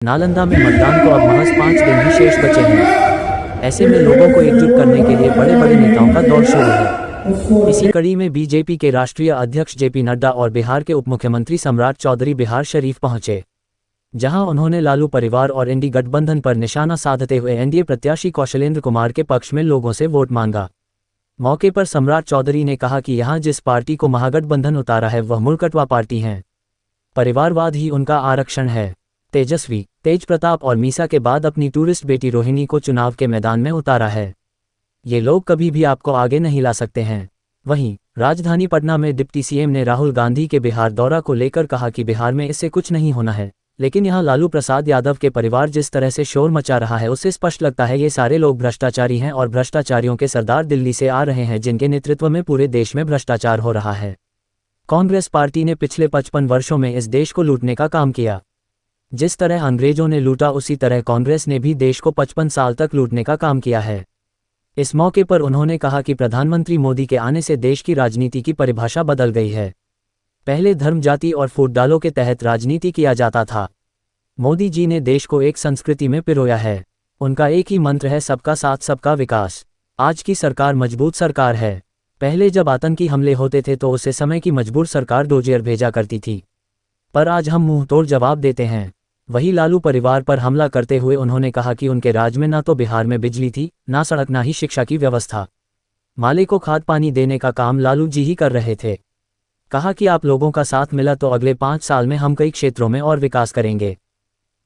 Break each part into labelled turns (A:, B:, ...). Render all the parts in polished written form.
A: नालंदा में मतदान को अब महज 5 दिन ही शेष बचे हैं। ऐसे में लोगों को एकजुट करने के लिए बड़े बड़े नेताओं का दौर शुरू है। इसी कड़ी में बीजेपी के राष्ट्रीय अध्यक्ष जेपी नड्डा और बिहार के उपमुख्यमंत्री सम्राट चौधरी बिहार शरीफ पहुंचे, जहां उन्होंने लालू परिवार और एनडीए गठबंधन पर निशाना साधते हुए एनडीए प्रत्याशी कौशलेंद्र कुमार के पक्ष में लोगों से वोट मांगा। मौके पर सम्राट चौधरी ने कहा कि यहां जिस पार्टी को महागठबंधन उतारा है वह मुलकटवा पार्टी है, परिवारवाद ही उनका आरक्षण है। तेजस्वी, तेज प्रताप और मीसा के बाद अपनी टूरिस्ट बेटी रोहिणी को चुनाव के मैदान में उतारा है। ये लोग कभी भी आपको आगे नहीं ला सकते हैं। वहीं राजधानी पटना में डिप्टी सीएम ने राहुल गांधी के बिहार दौरा को लेकर कहा कि बिहार में इससे कुछ नहीं होना है, लेकिन यहां लालू प्रसाद यादव के परिवार जिस तरह से शोर मचा रहा है उससे स्पष्ट लगता है ये सारे लोग भ्रष्टाचारी हैं और भ्रष्टाचारियों के सरदार दिल्ली से आ रहे हैं, जिनके नेतृत्व में पूरे देश में भ्रष्टाचार हो रहा है। कांग्रेस पार्टी ने पिछले 55 वर्षों में इस देश को लूटने का काम किया। जिस तरह अंग्रेजों ने लूटा उसी तरह कांग्रेस ने भी देश को 55 साल तक लूटने का काम किया है। इस मौके पर उन्होंने कहा कि प्रधानमंत्री मोदी के आने से देश की राजनीति की परिभाषा बदल गई है। पहले धर्म, जाति और फूट-डालों के तहत राजनीति किया जाता था। मोदी जी ने देश को एक संस्कृति में पिरोया है। उनका एक ही मंत्र है, सबका साथ सबका विकास। आज की सरकार मजबूत सरकार है। पहले जब आतंकी हमले होते थे तो उस समय की मजबूर सरकार डोजियर भेजा करती थी, पर आज हम मुंह तोड़ जवाब देते हैं। वही लालू परिवार पर हमला करते हुए उन्होंने कहा कि उनके राज में ना तो बिहार में बिजली थी, ना सड़क, ना ही शिक्षा की व्यवस्था। माले को खाद पानी देने का काम लालू जी ही कर रहे थे। कहा कि आप लोगों का साथ मिला तो अगले 5 साल में हम कई क्षेत्रों में और विकास करेंगे,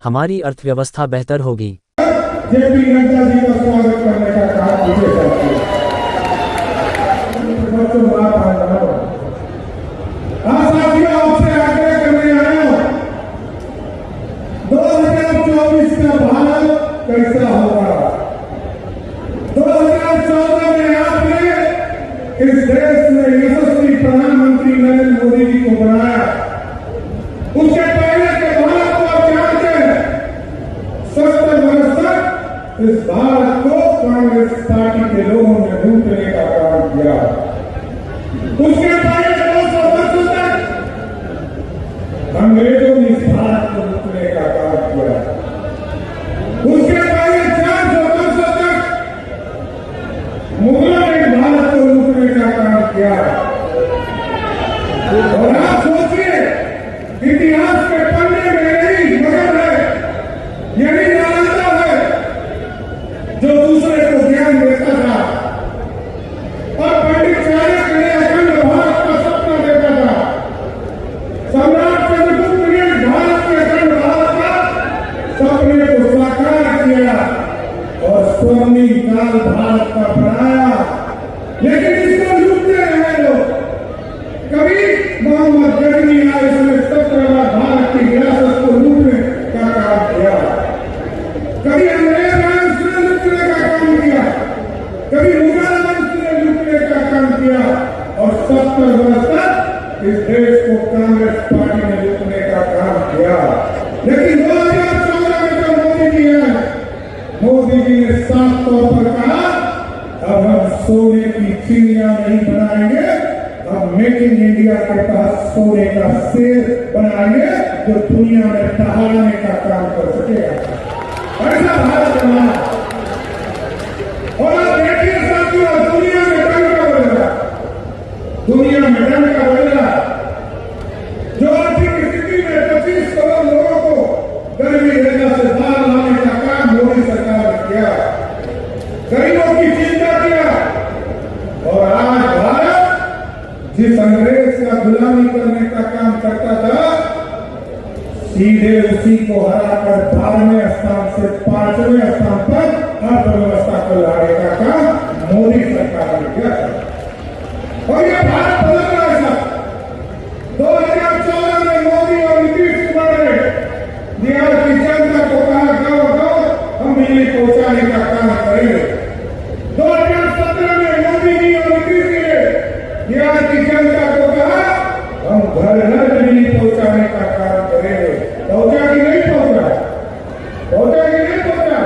A: हमारी अर्थव्यवस्था बेहतर होगी।
B: जेपी नड्डा जी का स्वागत करने का काम कीजिए साथियों। आपसे आग्रह करने आया हूं, 2024 का भारत कैसा होगा। 2014 में आपने इस देश में यशस्वी प्रधानमंत्री नरेंद्र मोदी जी को बनाया। उसके पहले के भारत को आप जानते हैं, 70 वर्ष तक इस भारत को कांग्रेस पार्टी के लोगों ने लूटने का काम किया। उसके पहले 200 वर्षों तक अंग्रेजों ने इस भारत को लूटने का काम किया। उसके पहले 400 वर्षों तक मुगलों ने भारत को लूटने का काम किया। और आप सोचिए, इतिहास के पन्ने में यही मगध है, यही नालंदा है जो दूसरे को ज्ञान देता था। और पंडित चाणक्य ने अखंड भारत का सपना देखा था। सम्राट चंद्रगुप्त ने भारत के अखंड भारत का सपने को साकार किया और स्वर्णिम काल भारत का बनाया। लेकिन इसको लूटते रहे लोग। कभी मोहम्मद गजनी आए, उसने 17 बार भारत की विरासत को लूटने का काम किया। कभी अंग्रेज आए, उसने लूटने का काम किया। कभी मुगल आए, उसने लूटने का काम किया। और 70 वर्ष तक इस देश को कांग्रेस पार्टी ने लूटने का काम किया। लेकिन 2014 में जो मोदी जी है, मोदी जी ने साफ तौर पर कहा, अब हम सोने की चिड़िया नहीं बनाएंगे, हम मेक इन इंडिया के तहत सोने का शेर बनाएंगे जो दुनिया में टहलने का काम कर सकेगा। ऐसा भारत बनाना। और आप देखिए साथियों, दुनिया में डंका बदला, दुनिया में डंका बदला। जो आर्थिक स्थिति में 25 करोड़ लोगों को गरीबी रेखा से बाहर लाने का काम मोदी सरकार ने किया, गरीबों की चिंता किया। और आज भारत जिस अंग्रेज का गुलामी करने का काम करता था, सीधे उसी को हराकर 12वें स्थान से 5वें स्थान पर अर्थव्यवस्था को लाने का काम मोदी सरकार ने किया। और ये भारत बदल रहा है साहब। 2014 में मोदी और नीतीश कुमार ने बिहार की जनता को कहा, गाँव हम बिजली पहुंचाने का काम करेंगे। 2017 में मोदी जी और नीतीश जी ने बिहार की जनता को कहा, हम घर घर बिजली पहुंचाने का काम करेंगे। पहुंचा कि नहीं पहुंचा? पहुंचा कि नहीं पहुंचा?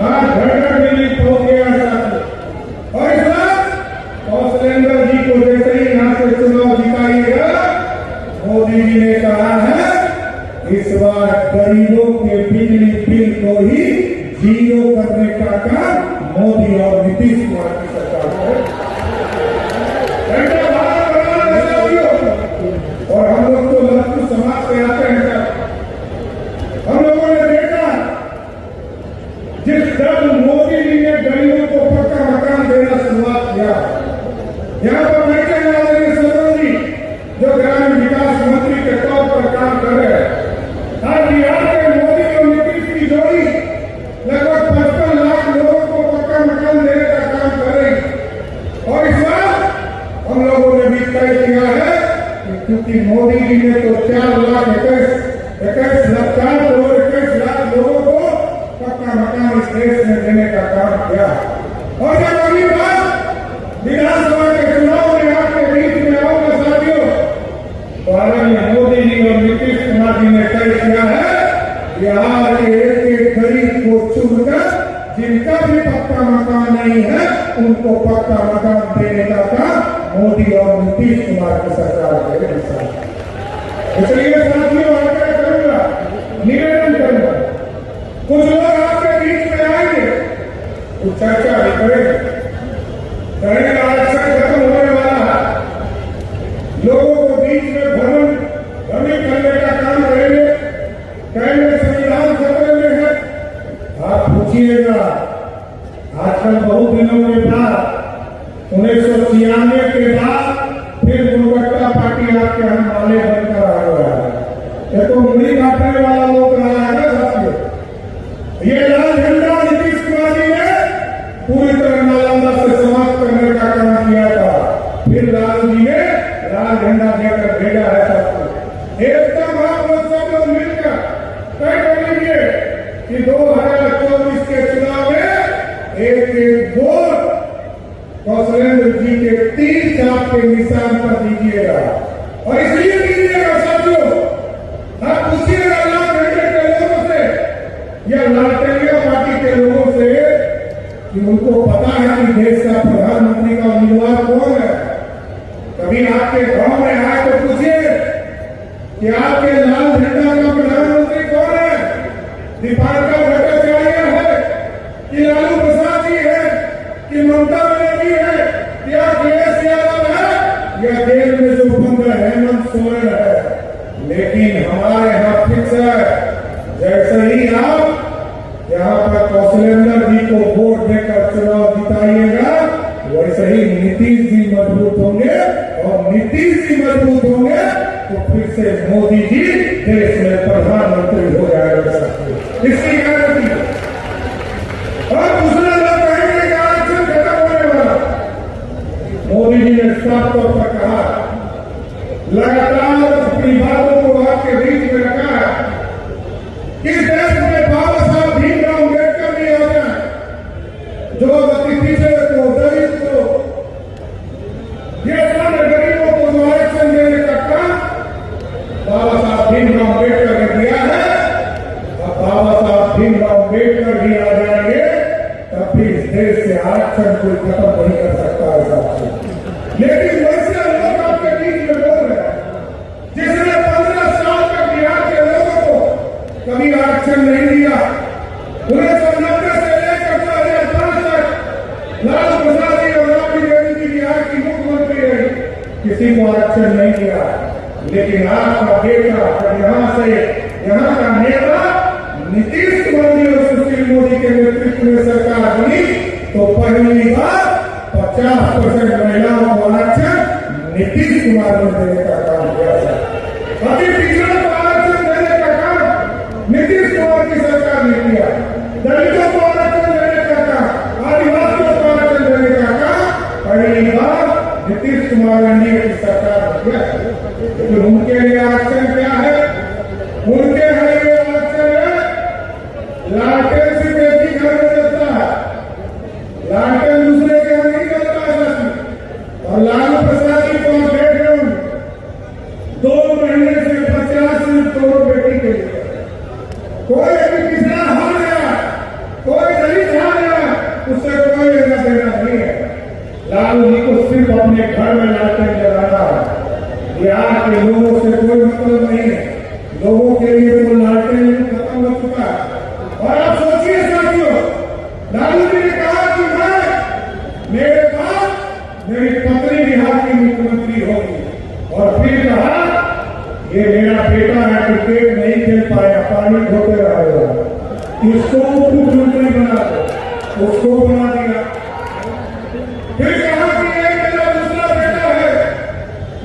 B: आज घर घर बिजली पहुंच गया साथी। और इस बार कौशलेंद्र जी को जैसे ही यहां से चुनाव जिताइएगा, मोदी जी ने कहा है इस बार गरीबों गरीबों के बिजली बिल को ही जीरो करने का काम मोदी और नीतीश कुमार की सरकार है। और हम लोग तो लड़की समाज से आते हैं सर। हम लोगों ने देखा जिस जब मोदी जी ने गरीबों को पक्का मकान देना शुरुआत किया, यहाँ पर बैठे वाले सदन जी जो ग्रामीण विकास मंत्री के तौर पर काम कर रहे हैं, आज बिहार के मोदी और नीतीश की जोड़ी लगभग 55 लाख लोगों को पक्का मकान देने का काम कर रही। और इस बार हम लोगों ने भी तय किया है कि क्योंकि मोदी जी ने तो 4 लाख 21 लाख लोगों को पक्का मकान इस देश में देने का काम किया। और जब अगली बार विधानसभा के चुनाव में आपके बीच में आऊंगा साथियों, तो आदरणीय मोदी जी और नीतीश कुमार जी ने तय किया है कि आज एक गरीब को चुनकर जिनका भी पक्का मकान नहीं है उनको पक्का मकान देने का काम मोदी और नीतीश कुमार की सरकार करेगी। इसलिए साथियों आग्रह करूंगा, निवेदन करूंगा, कुछ लोग आपके बीच में आएंगे, कुछ चर्चा भी करेंगे, आरक्षण खत्म होने वाला है, लोगों को बीच में भ्रमित करने का काम करेंगे, कहेंगे संविधान खतरे में है। आप पूछिएगा, आजकल बहुत दिनों के बाद 1996 के बाद फिर गुणवत्ता पार्टी आपके यहाँ माले बनकर आ गया है। ये तो मुड़ी काटने वाला लोग रहा है ना साथियों। ये लाल झंडा नीतीश कुमार जी ने पूरी तरह नालंदा से समाप्त करने का काम किया था, फिर लालू जी ने लाल झंडा देकर भेजा है सबको। एकदम आप लोग सब लोग मिलकर तय कर लीजिए कि 2024 के चुनाव में एक वोट कौशलेंद्र जी के 3 चाप के निशान पर दीजिएगा। और इसलिए दीजिएगा साथियों, आप पूछिएगा लाल झंडे के लोगों से या लालटेनिया पार्टी के लोगों से कि उनको पता है कि देश का प्रधानमंत्री का उम्मीदवार कौन है। कभी आपके गांव में आए तो पूछिए कि आपके लाल झंडा का प्रधानमंत्री कौन है। दीपांकर भट्टाचार्य है कि लालू प्रसाद जी है कि ममता बनर्जी है कि अखिलेश यादव है या जेल में जो बंद है हेमंत सोरेन है। लेकिन हमारे यहाँ फिक्स है, जैसे ही आप यहाँ पर कौशलेंद्र जी को वोट देकर चुनाव जिताइएगा, वैसे ही नीतीश जी मजबूत होंगे, और नीतीश जी मजबूत होंगे तो फिर से मोदी जी देश में प्रधानमंत्री हो जाएगा। इसकी गारंटी। और दूसरे लोग कहेंगे कि आरक्षण खत्म होने वाला। मोदी जी ने साफ तौर पर कहा, लगातार अपनी बातों को आपके बीच में रखा है कि देश में बाबा साहब भीमराव अम्बेडकर भी आ जाए, जो अति पिछड़े को, दलित को, ये सारे गरीबों को जो आरक्षण देने का काम बाबा साहब भीमराव अम्बेडकर ने किया है। अब बाबा साहब भीमराव अम्बेडकर भी आ जाएंगे, तब भी इस देश से आरक्षण कोई खत्म नहीं कर सकता है साथी। लेकिन वैसे लोग आपके बीच में बोल रहे हैं जिसने 15 साल तक बिहार के लोगों को कभी आरक्षण नहीं दिया। 1990 से लेकर 2005 तक लालू प्रसाद जी और राबड़ी देवी जी बिहार की मुख्यमंत्री रही, किसी को आरक्षण नहीं दिया। लेकिन आपका बेटा यहाँ का नेता नीतीश कुमार जी और सुशील मोदी के नेतृत्व में सरकार बनी तो पहली बार 50% महिलाओं को आरक्षण नीतीश कुमार ने देने का काम किया है। अति पिछड़ों को आरक्षण देने का काम नीतीश कुमार की सरकार ने किया। दलितों को आरक्षण देने का काम, आदिवासियों को आरक्षण देने का काम पहली बार नीतीश कुमार एनडीए की सरकार ने किया। लेकिन उनके लिए आरक्षण क्या है? उनके लिए आरक्षण है लालटेन से बेटी घर में चलता है, लालटेन दूसरे के यहाँ नहीं चलता है साथी। और लालू प्रसाद जी को आप देख रहे हो 2 महीने से 50 करोड़ बेटी के लिए कोई भी किसान हार गया, कोई दलित हार गया, उससे कोई लेना देना नहीं है। लालू जी को सिर्फ अपने घर में लालटेन लगाना है। बिहार के लोगों से कोई मतलब नहीं है। लोगों के लिए वो लालटेन खत्म हो चुका है। और आप सोचिए साथियों, लालू जी ने कहा कि मेरे पास मेरी पत्नी बिहार की मुख्यमंत्री होगी, और फिर कहा ये मेरा बेटा है, क्रिकेट नहीं खेल पाया, पानी धोते रहेगा, इसको मुख्यमंत्री बना दो, उसको बना दिया। फिर कहा कि ये मेरा दूसरा बेटा है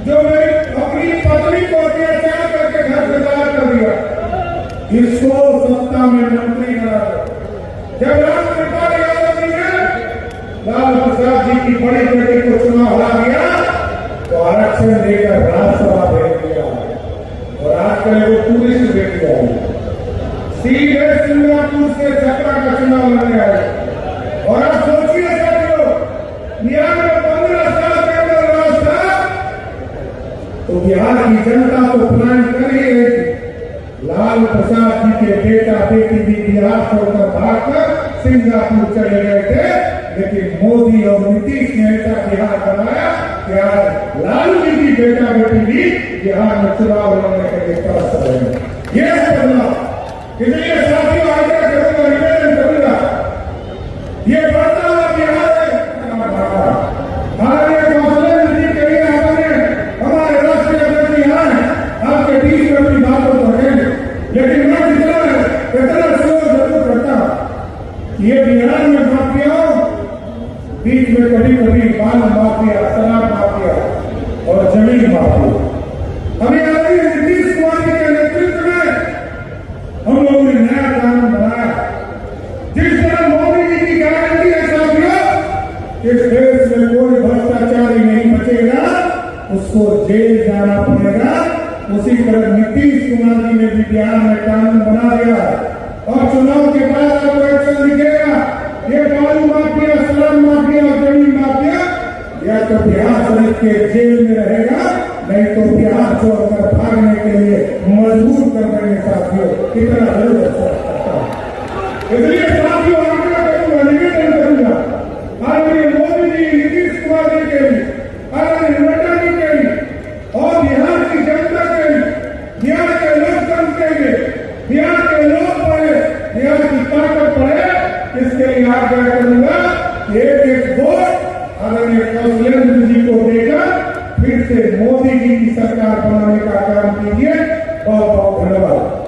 B: जो मेरी अपनी पत्नी को अत्याचार करके घर से बाहर कर दिया, इसको सत्ता में मंत्री बना दो। जब राम कृपाल यादव जी ने लालू प्रसाद जी की बड़ी बेटी को चुनाव हरा दिया तो आरक्षण लेकर राज्यसभा भेज दिया, और आजकल वो टूरिस्ट बेटी आई, सीधे सिंगापुर से छपरा का चुनाव लड़ने आए। और आप सोचिए साथियों, बिहार में 15 साल के अंदर राज था तो बिहार की जनता तो प्लान कर ही रही थी। लालू प्रसाद जी के बेटा बेटी भी बिहार छोड़कर भागकर सिंगापुर चले गए थे, लेकिन मोदी और नीतीश ने ऐसा बिहार बनाया कि आज लालू जी की बेटा बेटी भी बिहार में चुनाव लड़ने के लिए तरस रहे हैं। यह बदलाव, इसलिए साथियों आज का करूंगा, निवेदन करूंगा, ये बढ़ता हुआ बिहार है। हमारे कौशल वृद्धि के लिए आपने हमारे राष्ट्रीय अध्यक्ष यहाँ है, आपके बीच में अपनी बातों को रखेंगे, लेकिन मैं इतना शोर जरूर करता हूं। ये बिहार में माफियाओं बीच में कभी कभी बाल माफिया, शराब माफिया और जमीन माफिया, हमें आदरणीय नीतीश कुमार जी के नेतृत्व में हम लोगों ने नया कानून बनाया। जिस तरह मोदी जी की गारंटी है साथियों, इस देश में कोई भ्रष्टाचारी नहीं बचेगा, उसको जेल जाना पड़ेगा। उसी तरह नीतीश कुमार जी ने भी बिहार में कानून बना दिया, और चुनाव के बाद आपको एक्शन दिखेगा। ये बालू माफिया, शराब माफिया और जमीन माफिया या तो बिहार शरीफ के जेल में रहेगा, नहीं तो बिहार छोड़कर भागने के लिए मजबूर कर देंगे साथियों। कितना जरूर सकता है। इसलिए साथियों आग्रह करूंगा, निवेदन करूंगा, आदरणीय मोदी जी, नीतीश कुमार जी के लिए, आदरणीय नड्डा जी के लिए, और बिहार की जनता के लिए, बिहार के लोकतंत्र के लिए, बिहार के लोग पड़े, बिहार की ताकत पड़े, इसके लिए आग्रह करूंगा, एक वोट आदरणीय कौशलेंद्र जी को देकर फिर से मोदी जी की सरकार बनाने का काम कीजिए। बहुत बहुत धन्यवाद।